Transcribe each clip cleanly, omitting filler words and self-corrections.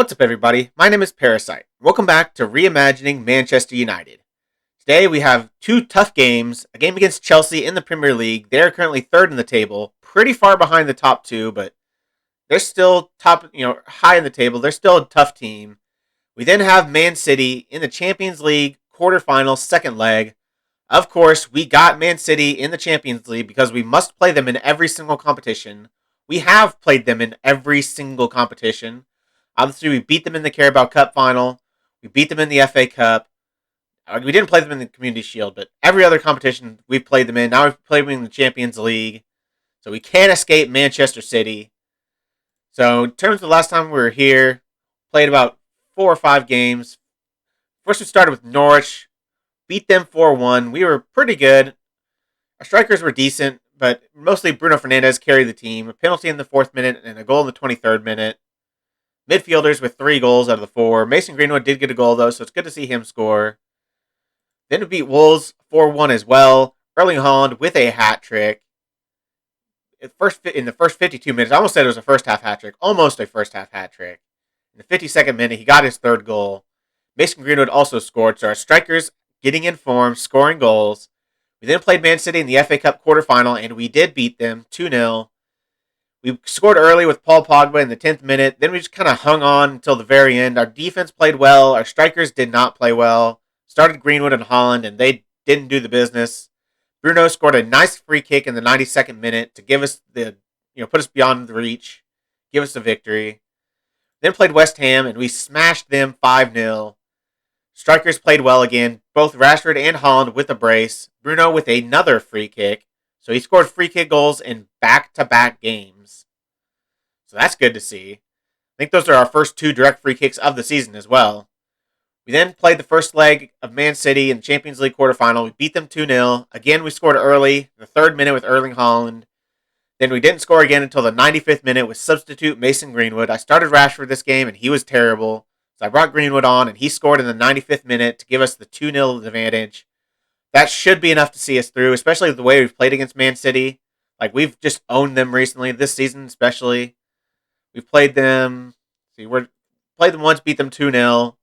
What's up, everybody? My name is Parasite. Welcome back to Reimagining Manchester United. Today we have two tough games. A game against Chelsea in the Premier League. They're currently third in the table, pretty far behind the top two, but they're still high in the table. They're still a tough team. We then have Man City in the Champions League quarterfinals, second leg. Of course, we got Man City in the Champions League because we must play them in every single competition. We have played them in every single competition. Obviously, we beat them in the Carabao Cup final. We beat them in the FA Cup. We didn't play them in the Community Shield, but every other competition we've played them in. Now we've played them in the Champions League. So we can't escape Manchester City. So in terms of the last time we were here, played about 4 or 5 games. First we started with Norwich. Beat them 4-1. We were pretty good. Our strikers were decent, but mostly Bruno Fernandes carried the team. A penalty in the 4th minute and a goal in the 23rd minute. Midfielders with 3 goals out of the 4. Mason Greenwood did get a goal, though, so it's good to see him score. Then we beat Wolves 4-1 as well. Erling Haaland with a hat trick. In the first 52 minutes, I almost said it was a first half hat trick. Almost a first half hat trick. In the 52nd minute, he got his 3rd goal. Mason Greenwood also scored, so our strikers getting in form, scoring goals. We then played Man City in the FA Cup quarterfinal, and we did beat them 2-0. We scored early with Paul Pogba in the 10th minute. Then we just kind of hung on until the very end. Our defense played well. Our strikers did not play well. Started Greenwood and Haaland, and they didn't do the business. Bruno scored a nice free kick in the 92nd minute to give us put us beyond the reach, give us the victory. Then played West Ham, and we smashed them 5-0. Strikers played well again. Both Rashford and Haaland with a brace. Bruno with another free kick. So he scored free kick goals in back-to-back games. So that's good to see. I think those are our first 2 direct free kicks of the season as well. We then played the first leg of Man City in the Champions League quarterfinal. We beat them 2-0. Again, we scored early, the 3rd minute with Erling Haaland. Then we didn't score again until the 95th minute with substitute Mason Greenwood. I started Rashford this game, and he was terrible. So I brought Greenwood on, and he scored in the 95th minute to give us the 2-0 advantage. That should be enough to see us through, especially the way we've played against Man City. Like, we've just owned them recently, this season especially. We've played them. Played them once, beat them 2-0.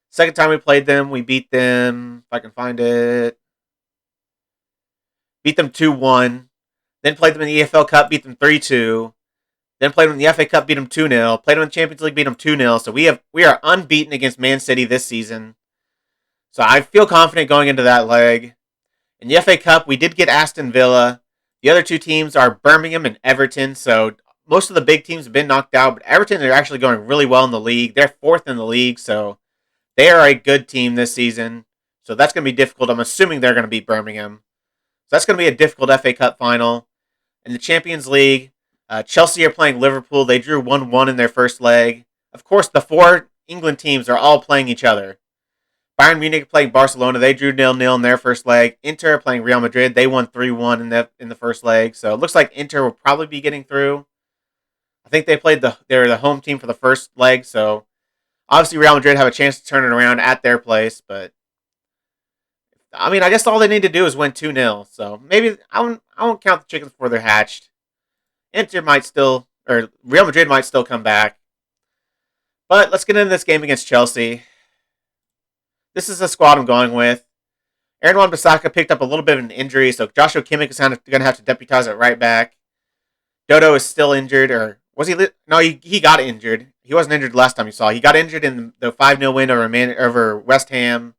Second time we played them, we beat them, if I can find it. Beat them 2-1. Then played them in the EFL Cup, beat them 3-2. Then played them in the FA Cup, beat them 2-0. Played them in the Champions League, beat them 2-0. So we are unbeaten against Man City this season. So I feel confident going into that leg. In the FA Cup, we did get Aston Villa. The other 2 teams are Birmingham and Everton. So most of the big teams have been knocked out, but Everton are actually going really well in the league. They're 4th in the league, so they are a good team this season. So that's going to be difficult. I'm assuming they're going to beat Birmingham. So that's going to be a difficult FA Cup final. In the Champions League, Chelsea are playing Liverpool. They drew 1-1 in their first leg. Of course, the 4 England teams are all playing each other. Bayern Munich playing Barcelona. They drew 0-0 in their first leg. Inter playing Real Madrid. They won 3-1 in the first leg. So it looks like Inter will probably be getting through. I think they're the home team for the first leg. So obviously Real Madrid have a chance to turn it around at their place. But I mean, I guess all they need to do is win 2-0. So maybe I won't count the chickens before they're hatched. Real Madrid might still come back. But let's get into this game against Chelsea. This is the squad I'm going with. Aaron Wan-Bissaka picked up a little bit of an injury, so Joshua Kimmich is going to have to deputize at right back. Dodo is still injured, or was he? No, he got injured. He wasn't injured last time you saw. He got injured in the 5-0 win over West Ham.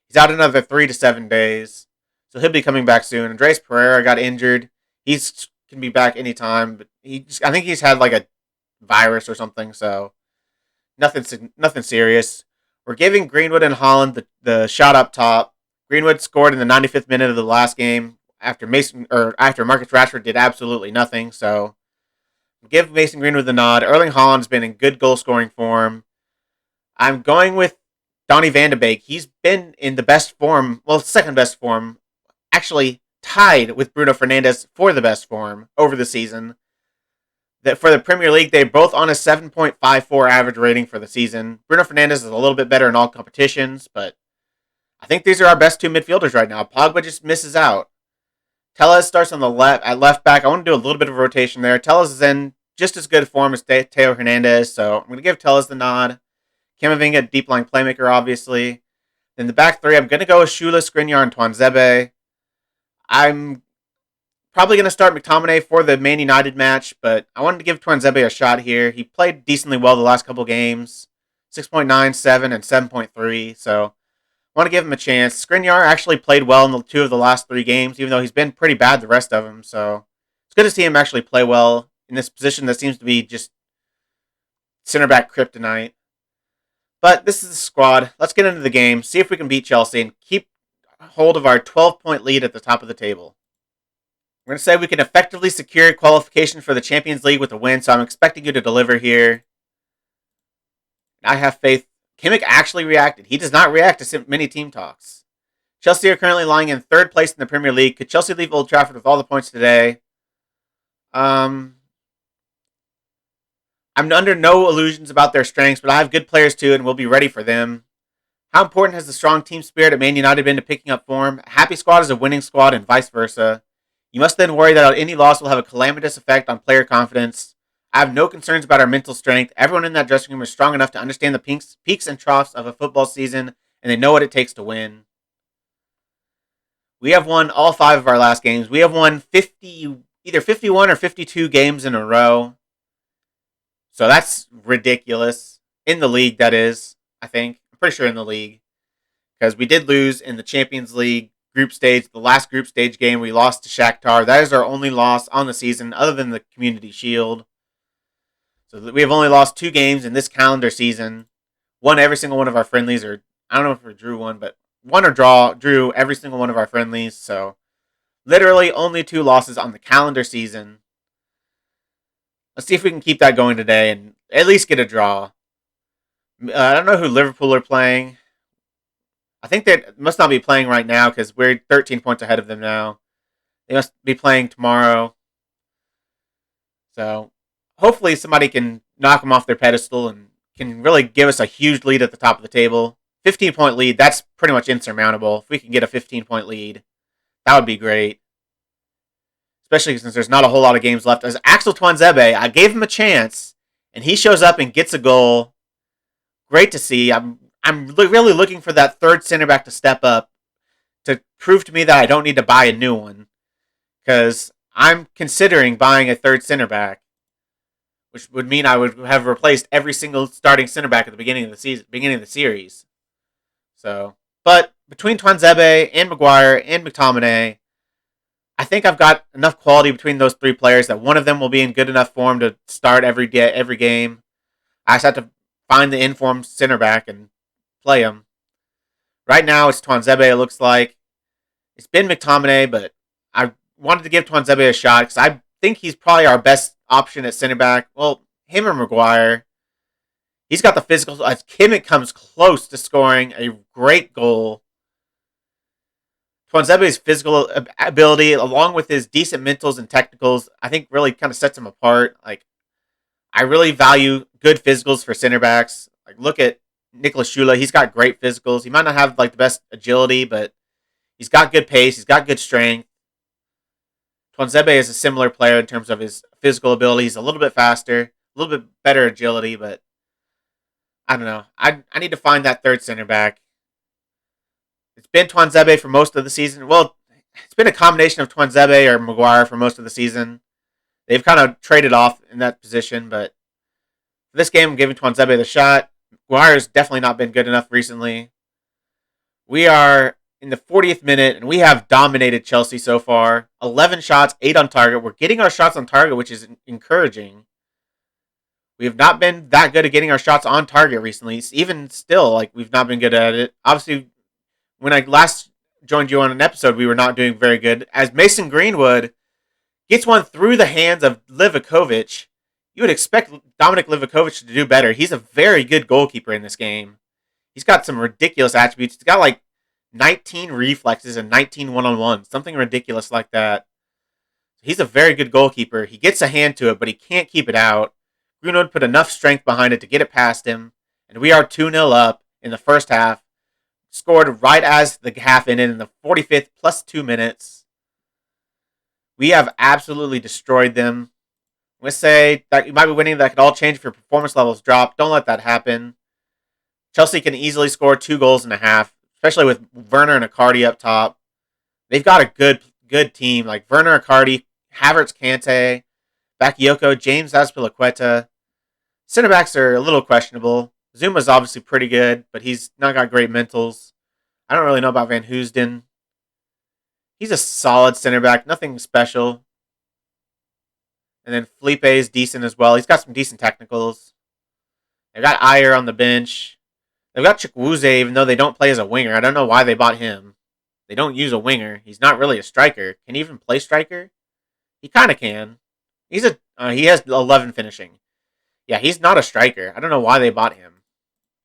He's out another 3 to 7 days, so he'll be coming back soon. Andres Pereira got injured. He can be back anytime, but I think he's had like a virus or something, so nothing serious. We're giving Greenwood and Haaland the shot up top. Greenwood scored in the 95th minute of the last game after Marcus Rashford did absolutely nothing. So give Mason Greenwood the nod. Erling Haaland's been in good goal scoring form. I'm going with Donny van de Beek. He's been in the best form, well, second best form, actually tied with Bruno Fernandes for the best form over the season. That for the Premier League, they're both on a 7.54 average rating for the season. Bruno Fernandes is a little bit better in all competitions, but I think these are our best 2 midfielders right now. Pogba just misses out. Telles starts on the at left back. I want to do a little bit of rotation there. Telles is in just as good form as Theo Hernandez, so I'm going to give Telles the nod. Camavinga, deep line playmaker, obviously. In the back three, I'm going to go with Shula, Skriniar, and Tuanzebe. I'm probably going to start McTominay for the Man United match, but I wanted to give Tuanzebe a shot here. He played decently well the last couple games, 6.97 and 7.3, so I want to give him a chance. Skriniar actually played well in the 2 of the last 3 games, even though he's been pretty bad the rest of them, so it's good to see him actually play well in this position that seems to be just center back kryptonite. But this is the squad. Let's get into the game, see if we can beat Chelsea, and keep hold of our 12-point lead at the top of the table. We're going to say we can effectively secure qualification for the Champions League with a win, so I'm expecting you to deliver here. I have faith. Kimmich actually reacted. He does not react to many team talks. Chelsea are currently lying in 3rd place in the Premier League. Could Chelsea leave Old Trafford with all the points today? I'm under no illusions about their strengths, but I have good players too, and we'll be ready for them. How important has the strong team spirit at Man United been to picking up form? A happy squad is a winning squad, and vice versa. You must then worry that any loss will have a calamitous effect on player confidence. I have no concerns about our mental strength. Everyone in that dressing room is strong enough to understand the peaks and troughs of a football season, and they know what it takes to win. We have won all 5 of our last games. We have won either 51 or 52 games in a row. So that's ridiculous. In the league, that is, I think. I'm pretty sure in the league. Because we did lose in the Champions League group stage. The last group stage game, we lost to Shakhtar. That is our only loss on the season, other than the Community Shield. So we have only lost 2 games in this calendar season. Won every single one of our friendlies, or I don't know if we drew one, but won or drew every single one of our friendlies. So literally only 2 losses on the calendar season. Let's see if we can keep that going today and at least get a draw. I don't know who Liverpool are playing. I think they must not be playing right now because we're 13 points ahead of them now. They must be playing tomorrow. So hopefully somebody can knock them off their pedestal and can really give us a huge lead at the top of the table. 15-point lead, that's pretty much insurmountable. If we can get a 15-point lead, that would be great. Especially since there's not a whole lot of games left. As Axel Tuanzebe, I gave him a chance, and he shows up and gets a goal. Great to see. I'm really looking for that 3rd center back to step up to prove to me that I don't need to buy a new one. Because I'm considering buying a 3rd center back, which would mean I would have replaced every single starting center back at the beginning of the season, beginning of the series. So, but between Tuanzebe and Maguire and McTominay, I think I've got enough quality between those 3 players that one of them will be in good enough form to start every game. I just have to find the informed center back and play him. Right now, it's Tuanzebe, it looks like. It's been McTominay, but I wanted to give Tuanzebe a shot because I think he's probably our best option at center back. Well, him or Maguire. He's got the physical. As Kimmich comes close to scoring a great goal. Tuanzebe's physical ability, along with his decent mentals and technicals, I think really kind of sets him apart. Like, I really value good physicals for center backs. Like, look at Nicolas Shula. He's got great physicals. He might not have like the best agility, but he's got good pace. He's got good strength. Tuanzebe is a similar player in terms of his physical ability. He's a little bit faster, a little bit better agility, but I don't know. I need to find that 3rd center back. It's been Tuanzebe for most of the season. Well, it's been a combination of Tuanzebe or Maguire for most of the season. They've kind of traded off in that position, but for this game, I'm giving Tuanzebe the shot. Maguire's definitely not been good enough recently. We are in the 40th minute, and we have dominated Chelsea so far. 11 shots, 8 on target. We're getting our shots on target, which is encouraging. We have not been that good at getting our shots on target recently. Even still, like, we've not been good at it. Obviously, when I last joined you on an episode, we were not doing very good. As Mason Greenwood gets one through the hands of Livakovic, you would expect Dominic Livakovic to do better. He's a very good goalkeeper in this game. He's got some ridiculous attributes. He's got like 19 reflexes and 19 one-on-ones, something ridiculous like that. He's a very good goalkeeper. He gets a hand to it, but he can't keep it out. Greenwood put enough strength behind it to get it past him, and we are 2-0 up in the first half. Scored right as the half ended in the 45th plus 2 minutes. We have absolutely destroyed them. I'm going to say that you might be winning. That could all change if your performance levels drop. Don't let that happen. Chelsea can easily score 2.5 goals, especially with Werner and Icardi up top. They've got a good team like Werner, Icardi, Havertz, Kante, Bakayoko, James Azpilicueta. Center backs are a little questionable. Zuma's obviously pretty good, but he's not got great mentals. I don't really know about Van Hoosden. He's a solid center back, nothing special. And then Felipe is decent as well. He's got some decent technicals. They've got Ayer on the bench. They've got Chukwueze, even though they don't play as a winger. I don't know why they bought him. They don't use a winger. He's not really a striker. Can he even play striker? He kind of can. He has 11 finishing. Yeah, he's not a striker. I don't know why they bought him.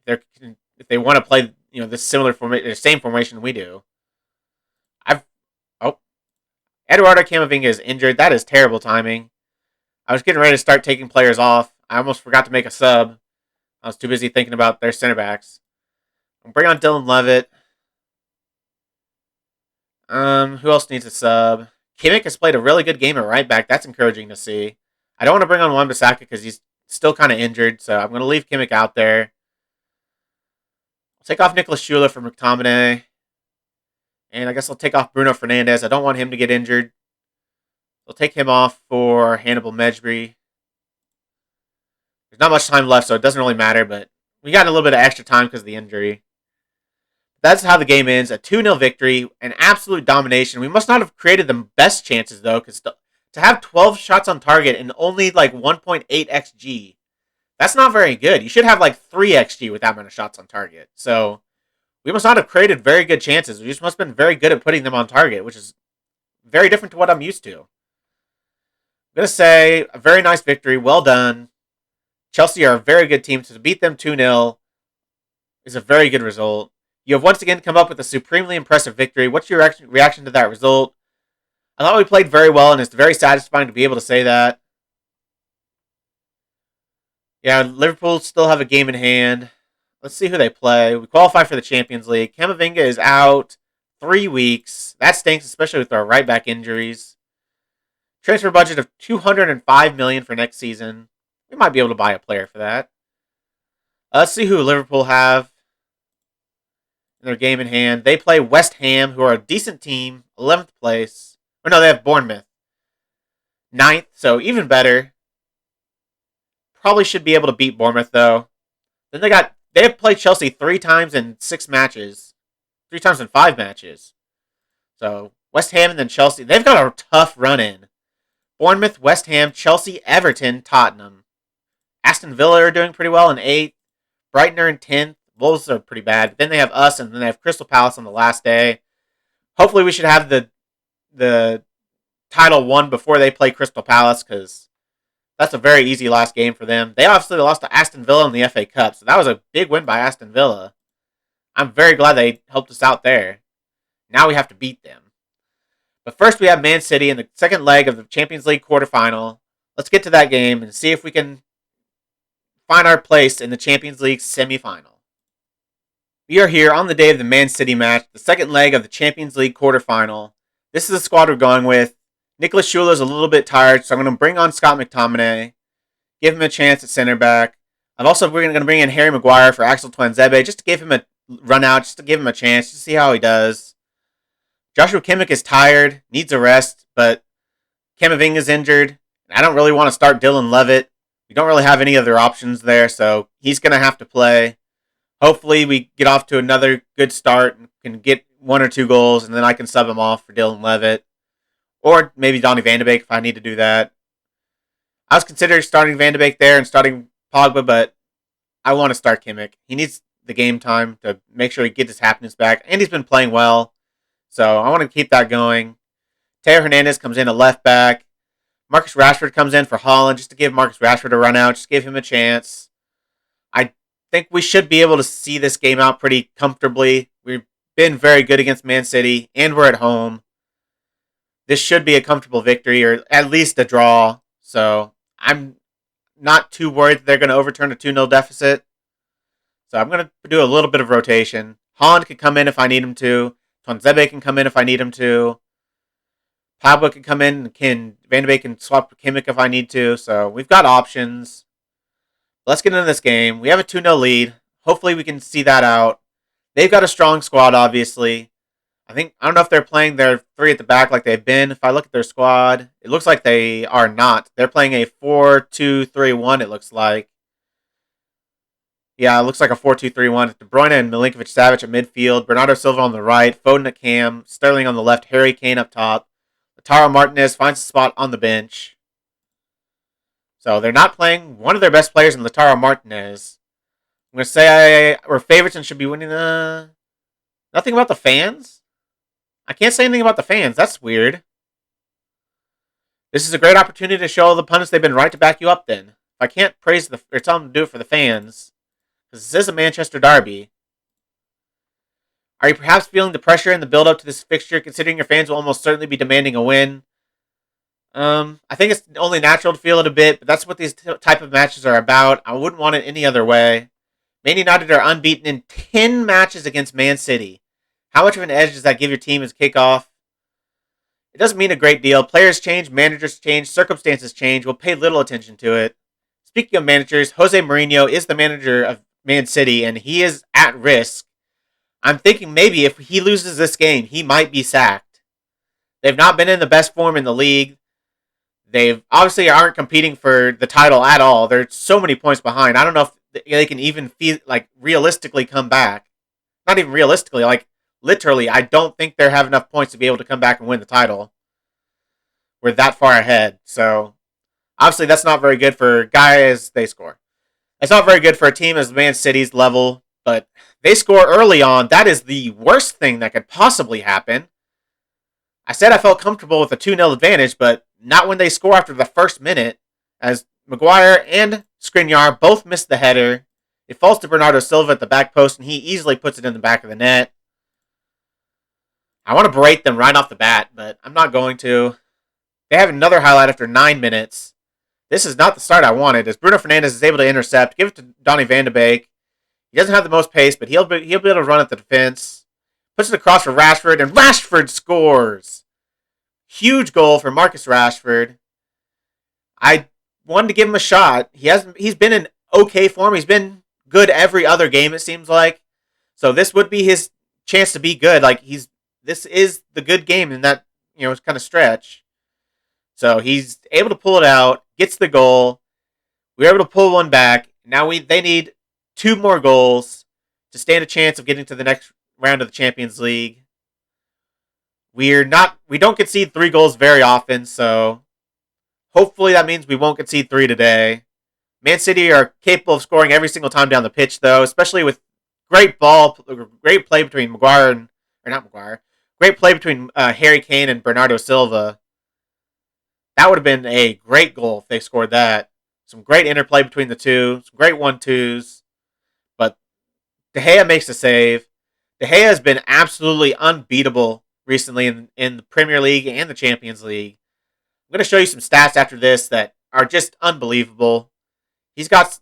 If they want to play, this similar formation, the same formation we do. Eduardo Camavinga is injured. That is terrible timing. I was getting ready to start taking players off. I almost forgot to make a sub. I was too busy thinking about their center backs. I'll bring on Dylan Levitt. Who else needs a sub? Kimmich has played a really good game at right back. That's encouraging to see. I don't want to bring on Wan-Bissaka because he's still kind of injured, so I'm going to leave Kimmich out there. I'll take off Nicholas Schüller for McTominay. And I guess I'll take off Bruno Fernandes. I don't want him to get injured. I'll take him off for Hannibal Mejbri. There's not much time left, so it doesn't really matter, but we got a little bit of extra time because of the injury. That's how the game ends. A 2-0 victory, an absolute domination. We must not have created the best chances, though, because to have 12 shots on target and only like 1.8 XG, that's not very good. You should have like 3 XG with that amount of shots on target. So we must not have created very good chances. We just must have been very good at putting them on target, which is very different to what I'm used to. I'm going to say a very nice victory. Well done. Chelsea are a very good team. So to beat them 2-0 is a very good result. You have once again come up with a supremely impressive victory. What's your reaction to that result? I thought we played very well, and it's very satisfying to be able to say that. Yeah, Liverpool still have a game in hand. Let's see who they play. We qualify for the Champions League. Camavinga is out 3 weeks. That stinks, especially with our right back injuries. Transfer budget of $205 million for next season. We might be able to buy a player for that. Let's see who Liverpool have in their game in hand. They play West Ham, who are a decent team, 11th place. Or no, they have Bournemouth, 9th, so even better. Probably should be able to beat Bournemouth, though. Then they have played Chelsea 3 times in 6 matches. 3 times in 5 matches. So, West Ham and then Chelsea. They've got a tough run-in. Bournemouth, West Ham, Chelsea, Everton, Tottenham. Aston Villa are doing pretty well in 8th. Brighton are in 10th. Wolves are pretty bad. Then they have us, and then they have Crystal Palace on the last day. Hopefully we should have the title won before they play Crystal Palace, because that's a very easy last game for them. They obviously lost to Aston Villa in the FA Cup, so that was a big win by Aston Villa. I'm very glad they helped us out there. Now we have to beat them. But first we have Man City in the second leg of the Champions League quarterfinal. Let's get to that game and see if we can find our place in the Champions League semifinal. We are here on the day of the Man City match, the second leg of the Champions League quarterfinal. This is the squad we're going with. Nicholas Schüller is a little bit tired, so I'm going to bring on Scott McTominay, give him a chance at center back. We're going to bring in Harry Maguire for Axel Tuanzebe, just to give him a run out, just to give him a chance, just to see how he does. Joshua Kimmich is tired, needs a rest, but Camavinga is injured. I don't really want to start Dylan Levitt. We don't really have any other options there, so he's going to have to play. Hopefully we get off to another good start and can get 1 or 2 goals, and then I can sub him off for Dylan Levitt. Or maybe Donny van de Beek if I need to do that. I was considering starting Van de Beek there and starting Pogba, but I want to start Kimmich. He needs the game time to make sure he gets his happiness back, and he's been playing well. So I want to keep that going. Teo Hernandez comes in at left back. Marcus Rashford comes in for Haaland just to give Marcus Rashford a run out, just give him a chance. I think we should be able to see this game out pretty comfortably. We've been very good against Man City, and we're at home. This should be a comfortable victory, or at least a draw. So I'm not too worried that they're going to overturn a 2-0 deficit. So I'm going to do a little bit of rotation. Haaland can come in if I need him to. Tuanzebe can come in if I need him to. Pogba can come in. Van de Beek can swap Kimmich if I need to. So we've got options. Let's get into this game. We have a 2-0 lead. hopefully we can see that out. They've got a strong squad, obviously. I don't know if they're playing their three at the back like they've been. If I look at their squad, it looks like they are not. They're playing a 4-2-3-1, it looks like. Yeah, it looks like a 4-2-3-1. De Bruyne and Milinkovic-Savic at midfield. Bernardo Silva on the right. Foden at cam. Sterling on the left. Harry Kane up top. Lautaro Martinez finds a spot on the bench. So they're not playing one of their best players in Lautaro Martinez. I'm going to say we're favorites and should be winning. Nothing about the fans? I can't say anything about the fans. That's weird. This is a great opportunity to show all the pundits they've been right to back you up then. If I can't praise or tell them to do it for the fans, because this is a Manchester derby. Are you perhaps feeling the pressure in the build-up to this fixture, considering your fans will almost certainly be demanding a win? I think it's only natural to feel it a bit, but that's what these type of matches are about. I wouldn't want it any other way. Man United are unbeaten in 10 matches against Man City. How much of an edge does that give your team as kickoff? It doesn't mean a great deal. Players change, managers change, circumstances change. We'll pay little attention to it. Speaking of managers, Jose Mourinho is the manager of Man City, and he is at risk. I'm thinking maybe if he loses this game, he might be sacked. They've not been in the best form in the league. They obviously aren't competing for the title at all. They're so many points behind. I don't know if they can even realistically come back. Not even realistically, literally, I don't think they have enough points to be able to come back and win the title. We're that far ahead. So, obviously, that's not very good for guys they score. It's not very good for a team as Man City's level, but they score early on. That is the worst thing that could possibly happen. I said I felt comfortable with a 2-0 advantage, but not when they score after the first minute, as Maguire and Skriniar both missed the header. It falls to Bernardo Silva at the back post, and he easily puts it in the back of the net. I want to berate them right off the bat, but I'm not going to. They have another highlight after 9 minutes. This is not the start I wanted, as Bruno Fernandes is able to intercept, give it to Donny van de Beek. He doesn't have the most pace, but he'll be able to run at the defense. Puts it across for Rashford, and Rashford scores! Huge goal for Marcus Rashford. I wanted to give him a shot. He's been in okay form. He's been good every other game, it seems like. So this would be his chance to be good. This is the good game in that, kind of stretch. So he's able to pull it out, gets the goal. We were able to pull one back. Now they need 2 more goals to stand a chance of getting to the next round of the Champions League. We don't concede 3 goals very often, so hopefully that means we won't concede 3 today. Man City are capable of scoring every single time down the pitch, though, especially with great play between great play between Harry Kane and Bernardo Silva. That would have been a great goal if they scored that. Some great interplay between the two, some great 1-2s. But De Gea makes the save. De Gea has been absolutely unbeatable recently in the Premier League and the Champions League. I'm going to show you some stats after this that are just unbelievable. He's got,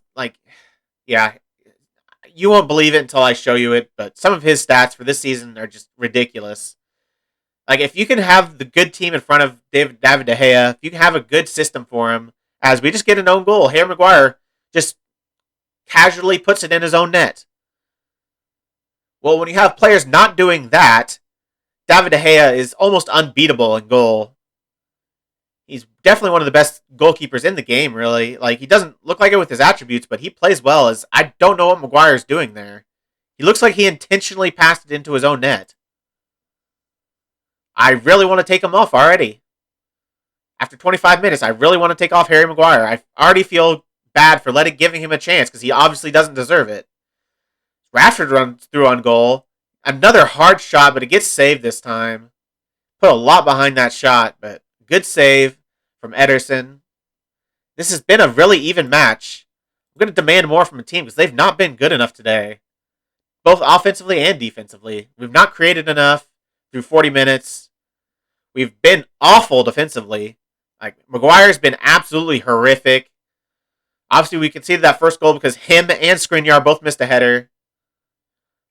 you won't believe it until I show you it, but some of his stats for this season are just ridiculous. If you can have the good team in front of David De Gea, if you can have a good system for him, as we just get an own goal, Harry Maguire just casually puts it in his own net. Well, when you have players not doing that, David De Gea is almost unbeatable in goal. He's definitely one of the best goalkeepers in the game, really. He doesn't look like it with his attributes, but he plays well. I don't know what Maguire's doing there. He looks like he intentionally passed it into his own net. I really want to take him off already. After 25 minutes, I really want to take off Harry Maguire. I already feel bad for giving him a chance because he obviously doesn't deserve it. Rashford runs through on goal. Another hard shot, but it gets saved this time. Put a lot behind that shot, but good save from Ederson. This has been a really even match. I'm going to demand more from the team because they've not been good enough today. Both offensively and defensively. We've not created enough through 40 minutes. We've been awful defensively. Maguire's been absolutely horrific. Obviously, we conceded that first goal because him and Skriniar both missed a header.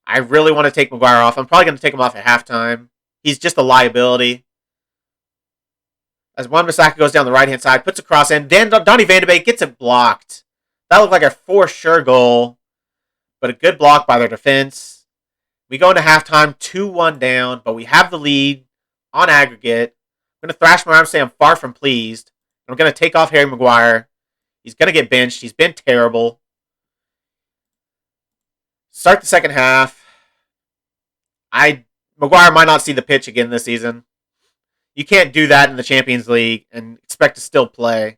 I really want to take Maguire off. I'm probably going to take him off at halftime. He's just a liability. As Wan-Bissaka goes down the right-hand side, puts a cross in. Then Donny van de Beek gets it blocked. That looked like a for sure goal. but a good block by their defense. We go into halftime 2-1 down, but we have the lead on aggregate. I'm going to thrash my arm and say I'm far from pleased. I'm going to take off Harry Maguire. He's going to get benched. He's been terrible. Start the second half. Maguire might not see the pitch again this season. You can't do that in the Champions League and expect to still play.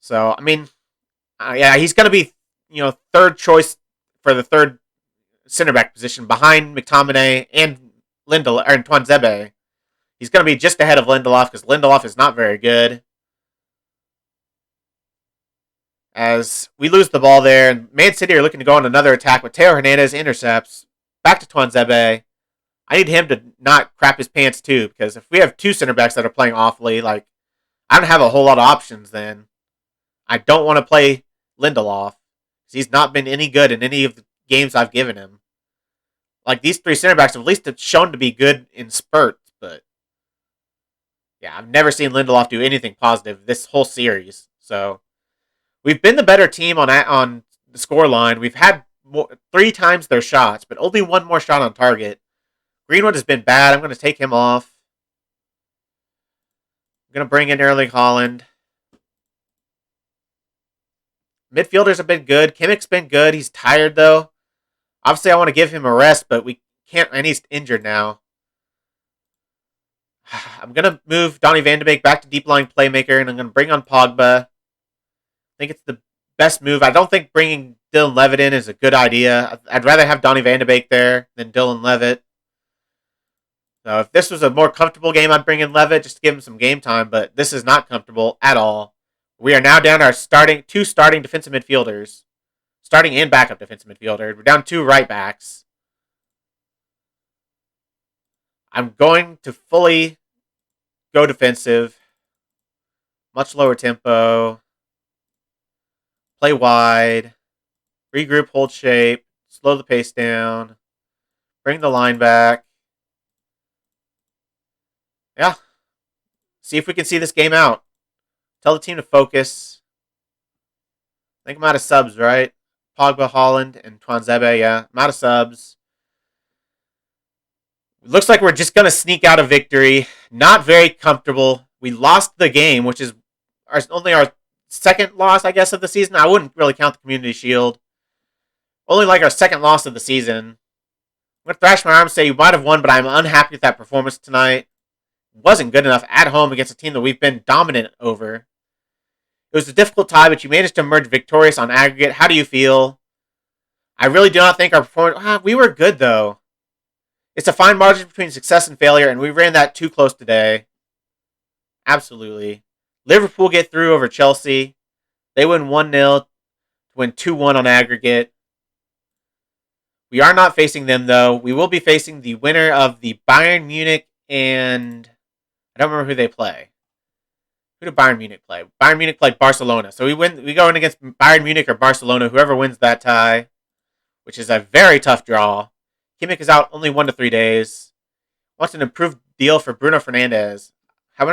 So, I mean, yeah, he's going to be, third choice for the third center back position behind McTominay and Tuanzebe. He's going to be just ahead of Lindelof because Lindelof is not very good. As we lose the ball there, and Man City are looking to go on another attack with Teo Hernandez intercepts. Back to Tuanzebe. I need him to not crap his pants too, because if we have two center backs that are playing awfully, I don't have a whole lot of options then. I don't want to play Lindelof, because he's not been any good in any of the games I've given him. These three center backs have at least shown to be good in spurts, but yeah, I've never seen Lindelof do anything positive this whole series. So we've been the better team on the scoreline. We've had 3 times their shots, but only 1 more shot on target. Greenwood has been bad. I'm going to take him off. I'm going to bring in Erling Haaland. Midfielders have been good. Kimmich's been good. He's tired, though. Obviously, I want to give him a rest, but we can't, and he's injured now. I'm going to move Donny van de Beek back to deep line playmaker, and I'm going to bring on Pogba. I think it's the best move. I don't think bringing Dylan Levitt in is a good idea. I'd rather have Donny van de Beek there than Dylan Levitt. So if this was a more comfortable game, I'd bring in Levitt just to give him some game time, but this is not comfortable at all. We are now down our two starting defensive midfielders. Starting and backup defensive midfielder. We're down 2 right backs. I'm going to fully go defensive. Much lower tempo. Play wide. Regroup, hold shape. Slow the pace down. Bring the line back. Yeah. See if we can see this game out. Tell the team to focus. I think I'm out of subs, right? Pogba, Haaland, and Tuanzebe, yeah. I'm out of subs. Looks like we're just going to sneak out a victory. Not very comfortable. We lost the game, which is only our second loss, I guess, of the season. I wouldn't really count the Community Shield. Only our second loss of the season. I'm going to thrash my arm and say you might have won, but I'm unhappy with that performance tonight. It wasn't good enough at home against a team that we've been dominant over. It was a difficult tie, but you managed to emerge victorious on aggregate. How do you feel? I really do not think our performance... we were good, though. It's a fine margin between success and failure, and we ran that too close today. Absolutely. Liverpool get through over Chelsea. They win 1-0 to win 2-1 on aggregate. We are not facing them, though. We will be facing the winner of the Bayern Munich and... I don't remember who they play. Who did Bayern Munich play? Bayern Munich played Barcelona. So we go in against Bayern Munich or Barcelona, whoever wins that tie, which is a very tough draw. Kimmich is out only 1 to 3 days. Wants an improved deal for Bruno Fernandes. How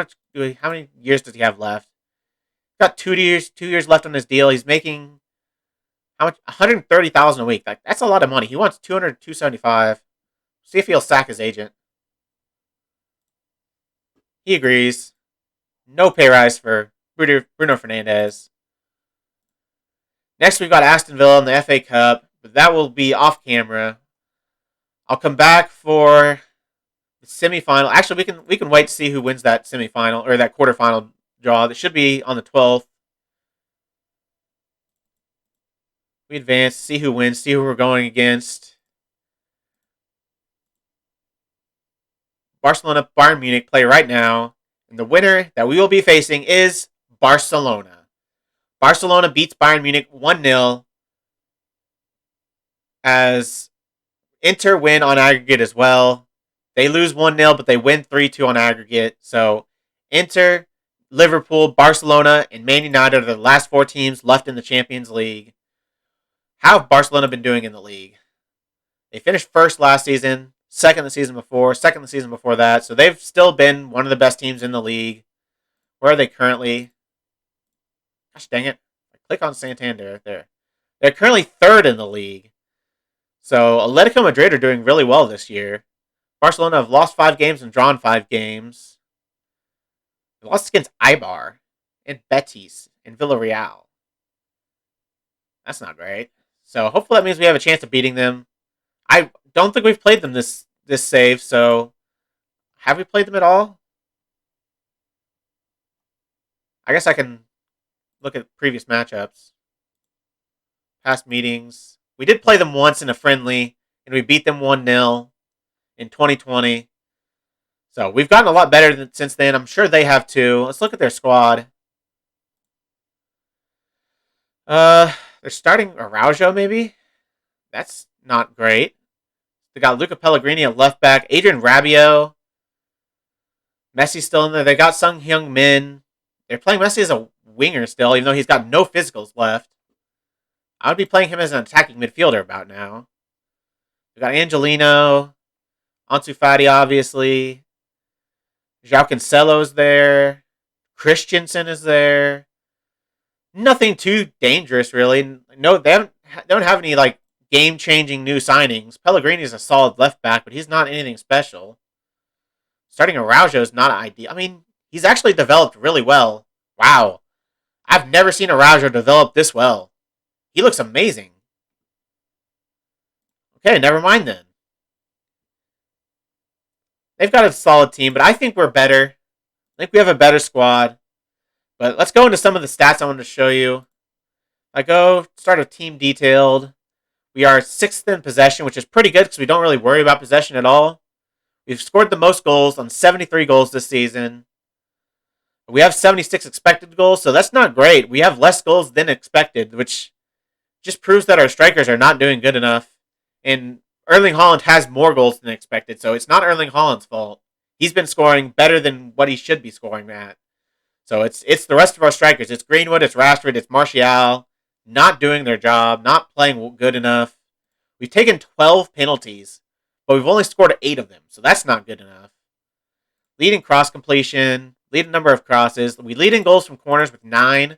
many years does he have left? He's got 2 years left on his deal. He's making how much? 130,000 a week. That's a lot of money. He wants 275. See if he'll sack his agent. He agrees. No pay rise for Bruno Fernandes. Next, we've got Aston Villa in the FA Cup, but that will be off camera. I'll come back for the semifinal. Actually, we can wait to see who wins that semifinal or that quarterfinal draw. That should be on the 12th. We advance, see who wins, see who we're going against. Barcelona, Bayern Munich play right now. And the winner that we will be facing is Barcelona. Barcelona beats Bayern Munich 1-0 as Inter win on aggregate as well. They lose 1-0, but they win 3-2 on aggregate. So Inter, Liverpool, Barcelona, and Man United are the last 4 teams left in the Champions League. How have Barcelona been doing in the league? They finished first last season. Second the season before that. So they've still been one of the best teams in the league. Where are they currently? Gosh dang it. I click on Santander there. They're currently third in the league. So Atletico Madrid are doing really well this year. Barcelona have lost 5 games and drawn 5 games. They lost against Eibar and Betis and Villarreal. That's not great. So hopefully that means we have a chance of beating them. I don't think we've played them this save, so have we played them at all? I guess I can look at previous matchups. Past meetings. We did play them once in a friendly, and we beat them 1-0 in 2020. So we've gotten a lot better since then. I'm sure they have too. Let's look at their squad. They're starting Araujo, maybe? That's not great. They got Luca Pellegrini at left back. Adrian Rabiot. Messi's still in there. They got Sung Hyung Min. They're playing Messi as a winger still, even though he's got no physicals left. I would be playing him as an attacking midfielder about now. We got Angelino. Ansu Fati, obviously. João Cancelo's there. Christensen is there. Nothing too dangerous, really. No, they don't have any like game-changing new signings. Pellegrini is a solid left back, but he's not anything special. Starting Araujo is not ideal. I mean, he's actually developed really well. Wow. I've never seen Araujo develop this well. He looks amazing. Okay, never mind then. They've got a solid team, but I think we're better. I think we have a better squad. But let's go into some of the stats I want to show you. I go start with team detailed. We are 6th in possession, which is pretty good because we don't really worry about possession at all. We've scored the most goals on 73 goals this season. We have 76 expected goals, so that's not great. We have less goals than expected, which just proves that our strikers are not doing good enough. And Erling Haaland has more goals than expected, so it's not Erling Haaland's fault. He's been scoring better than what he should be scoring at. So it's the rest of our strikers. It's Greenwood, it's Rashford, it's Martial, not doing their job, not playing good enough. We've taken 12 penalties, but we've only scored 8 of them, so that's not good enough. Leading cross completion, leading number of crosses. We lead in goals from corners with 9,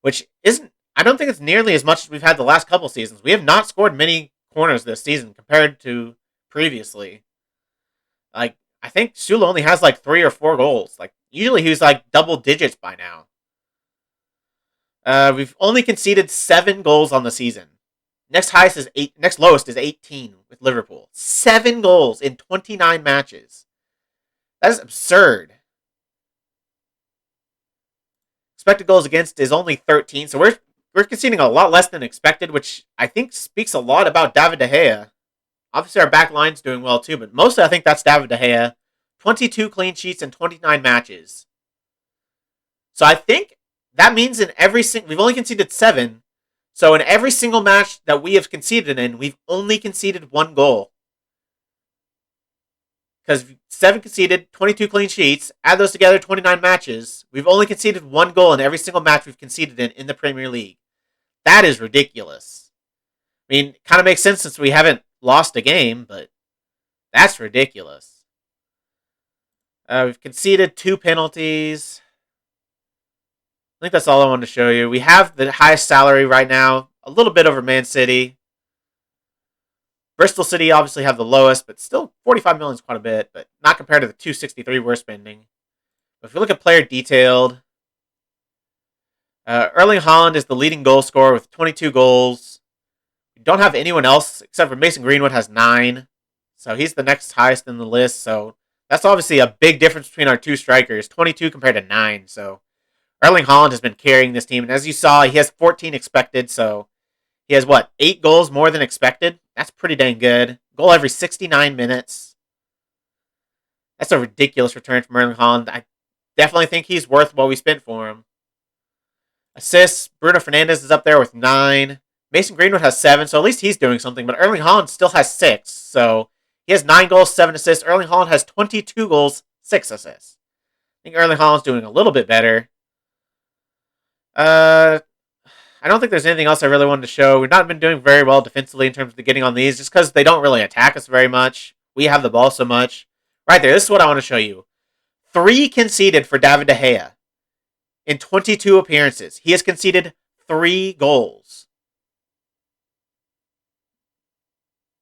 which isn't, I don't think it's nearly as much as we've had the last couple seasons. We have not scored many corners this season compared to previously. Like, I think Sula only has like 3 or 4 goals. Like, usually he's like double digits by now. We've only conceded 7 goals on the season. Next lowest is 18 with Liverpool. 7 goals in 29 matches. That is absurd. Expected goals against is only 13, so we're conceding a lot less than expected, which I think speaks a lot about David De Gea. Obviously, our back line's doing well too, but mostly I think that's David De Gea. 22 clean sheets in 29 matches. So I think that means in we've only conceded 7. So in every single match that we have conceded in, we've only conceded 1 goal. Because 7 conceded, 22 clean sheets, add those together, 29 matches. We've only conceded 1 goal in every single match we've conceded in the Premier League. That is ridiculous. I mean, it kind of makes sense since we haven't lost a game, but that's ridiculous. We've conceded 2 penalties. I think that's all I wanted to show you. We have the highest salary right now, a little bit over Man City. Bristol City obviously have the lowest, but still 45 million is quite a bit, but not compared to the 263 we're spending. But if we look at player detailed, Erling Haaland is the leading goal scorer with 22 goals. We don't have anyone else except for Mason Greenwood has 9. So he's the next highest in the list. So that's obviously a big difference between our 2 strikers, 22 compared to 9. So Erling Haaland has been carrying this team. And as you saw, he has 14 expected. So he has, 8 goals more than expected? That's pretty dang good. Goal every 69 minutes. That's a ridiculous return from Erling Haaland. I definitely think he's worth what we spent for him. Assists, Bruno Fernandes is up there with 9. Mason Greenwood has 7, so at least he's doing something. But Erling Haaland still has 6. So he has 9 goals, 7 assists. Erling Haaland has 22 goals, 6 assists. I think Erling Haaland's doing a little bit better. I don't think there's anything else I really wanted to show. We've not been doing very well defensively in terms of getting on these, just because they don't really attack us very much. We have the ball so much. Right there, this is what I want to show you. 3 conceded for David De Gea in 22 appearances. He has conceded 3 goals.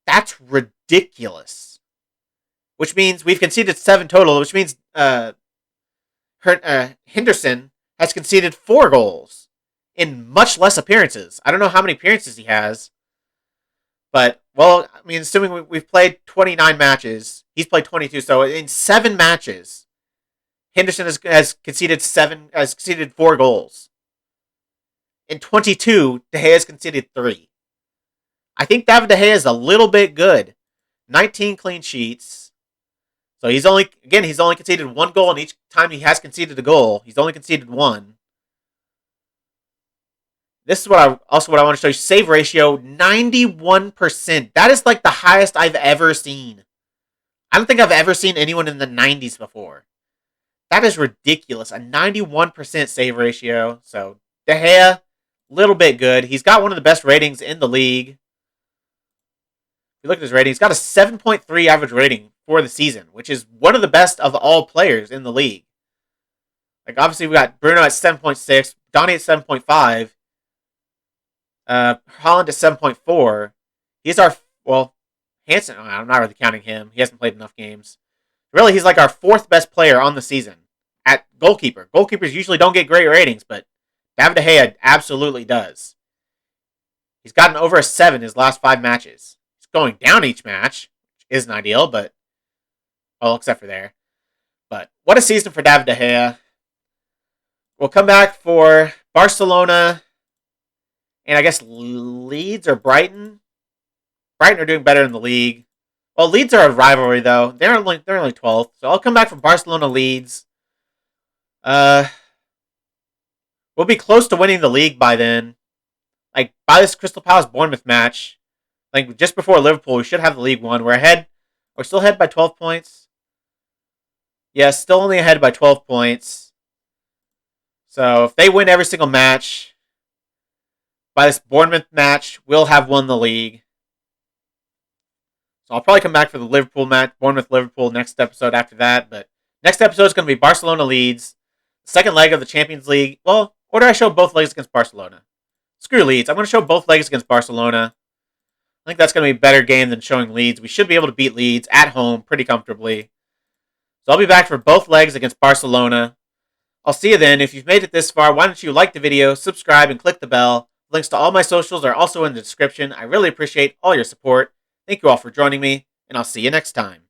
That's ridiculous. Which means we've conceded 7 total, which means Henderson has conceded 4 goals in much less appearances. I don't know how many appearances he has. But, well, I mean, assuming we've played 29 matches, he's played 22. So in 7 matches, Henderson has conceded 4 goals. In 22, De Gea has conceded 3. I think David De Gea is a little bit good. 19 clean sheets. So he's only conceded 1 goal, and each time he has conceded a goal, he's only conceded 1. This is what I want to show you. Save ratio, 91%. That is like the highest I've ever seen. I don't think I've ever seen anyone in the 90s before. That is ridiculous. A 91% save ratio. So, De Gea, little bit good. He's got one of the best ratings in the league. If you look at his rating, he's got a 7.3 average rating for the season, which is one of the best of all players in the league. Like, obviously, we got Bruno at 7.6, Donny at 7.5, Haaland at 7.4. He's our, Hansen, I'm not really counting him. He hasn't played enough games. Really, he's like our 4th best player on the season at goalkeeper. Goalkeepers usually don't get great ratings, but David De Gea absolutely does. He's gotten over a 7 his last 5 matches. He's going down each match, which isn't ideal, but, except for there. But what a season for David De Gea. We'll come back for Barcelona and I guess Leeds or Brighton. Brighton are doing better in the league. Well, Leeds are a rivalry, though. They're only 12th. So I'll come back from Barcelona Leeds. We'll be close to winning the league by then. Like, by this Crystal Palace Bournemouth match, like just before Liverpool, we should have the league won. We're ahead. We're still ahead by 12 points. Yeah, still only ahead by 12 points. So if they win every single match, by this Bournemouth match, we'll have won the league. So I'll probably come back for the Liverpool match, Bournemouth-Liverpool next episode after that. But next episode is going to be Barcelona-Leeds, second leg of the Champions League. Well, or do I show both legs against Barcelona? Screw Leeds. I'm going to show both legs against Barcelona. I think that's going to be a better game than showing Leeds. We should be able to beat Leeds at home pretty comfortably. So I'll be back for both legs against Barcelona. I'll see you then. If you've made it this far, why don't you like the video, subscribe, and click the bell. Links to all my socials are also in the description. I really appreciate all your support. Thank you all for joining me, and I'll see you next time.